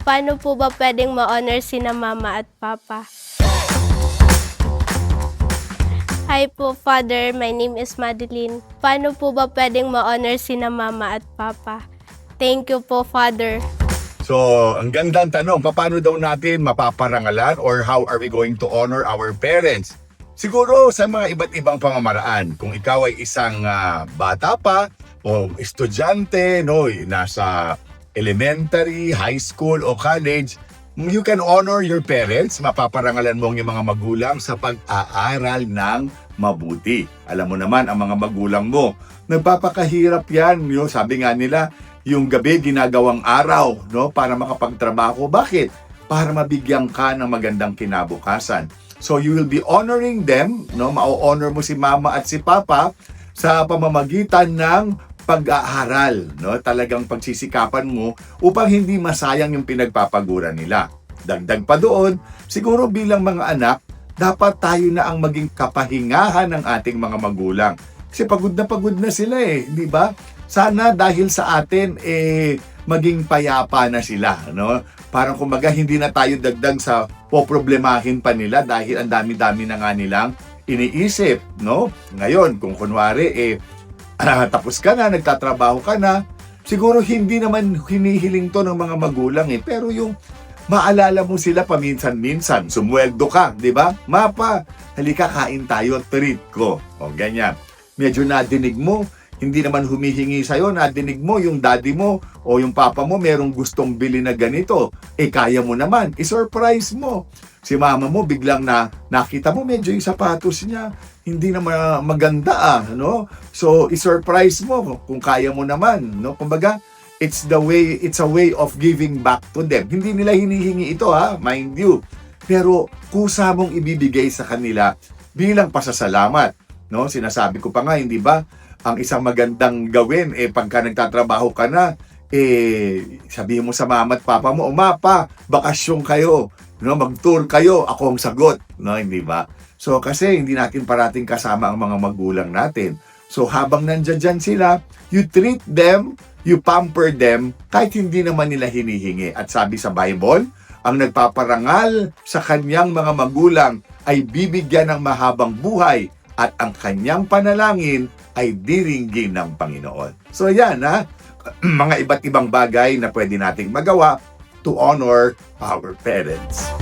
Paano po ba pwedeng ma-honor sina mama at papa? Hi po, Father. My name is Madeline. Paano po ba pwedeng ma-honor sina mama at papa? Thank you po, Father. So, ang gandang tanong, paano daw natin mapaparangalan or how are we going to honor our parents? Siguro sa mga iba't ibang pamamaraan. Kung ikaw ay isang bata pa o estudyante, no, nasa elementary, high school o college, you can honor your parents. Mapaparangalan mo ang iyong mga magulang sa pag-aaral ng mabuti. Alam mo naman, ang mga magulang mo, nagpapakahirap yan. Sabi nga nila, yung gabi ginagawang araw, no, para makapagtrabaho. Bakit? Para mabigyan ka ng magandang kinabukasan. So you will be honoring them, no? Ma-honor mo si mama at si papa sa pamamagitan ng pag-aaral, no? Talagang pagsisikapan mo upang hindi masayang yung pinagpapaguran nila. Dagdag pa doon, siguro bilang mga anak, dapat tayo na ang maging kapahingahan ng ating mga magulang. Kasi pagod na sila di ba? Sana dahil sa atin maging payapa na sila, no? Parang kumbaga hindi na tayo dagdag sa poproblemahin pa nila dahil ang dami-dami na nga nilang iniisip, no? Ngayon, kung kunwari tapos ka na, nagtatrabaho ka na, siguro hindi naman hinihiling to ng mga magulang pero yung maalala mo sila paminsan-minsan, sumweldo ka, di ba? Mapa, halika kain tayo, treat ko. O ganyan. Medyo nadinig mo, hindi naman humihingi sa'yo, nadinig mo yung daddy mo o yung papa mo merong gustong bili na ganito. Kaya mo naman, i-surprise mo. Si mama mo biglang nakita mo medyo yung sapatos niya, hindi na maganda no? So, i-surprise mo kung kaya mo naman, no? Kumbaga, it's a way of giving back to them. Hindi nila hinihingi ito mind you. Pero kusa mong ibibigay sa kanila bilang pasasalamat, no? Sinasabi ko pa nga, hindi ba? Ang isang magandang gawin, pagka nagtatrabaho ka na, sabihin mo sa mama at papa mo, mapa, bakasyon kayo, no? Mag-tour kayo, ako ang sagot, no? Hindi ba? So, kasi hindi natin parating kasama ang mga magulang natin. So, habang nandyan sila, you treat them, you pamper them, kahit hindi naman nila hinihingi. At sabi sa Bible, ang nagpaparangal sa kanyang mga magulang ay bibigyan ng mahabang buhay at ang kanyang panalangin ay diringgin ng Panginoon. So yan mga iba't ibang bagay na pwede nating magawa to honor our parents.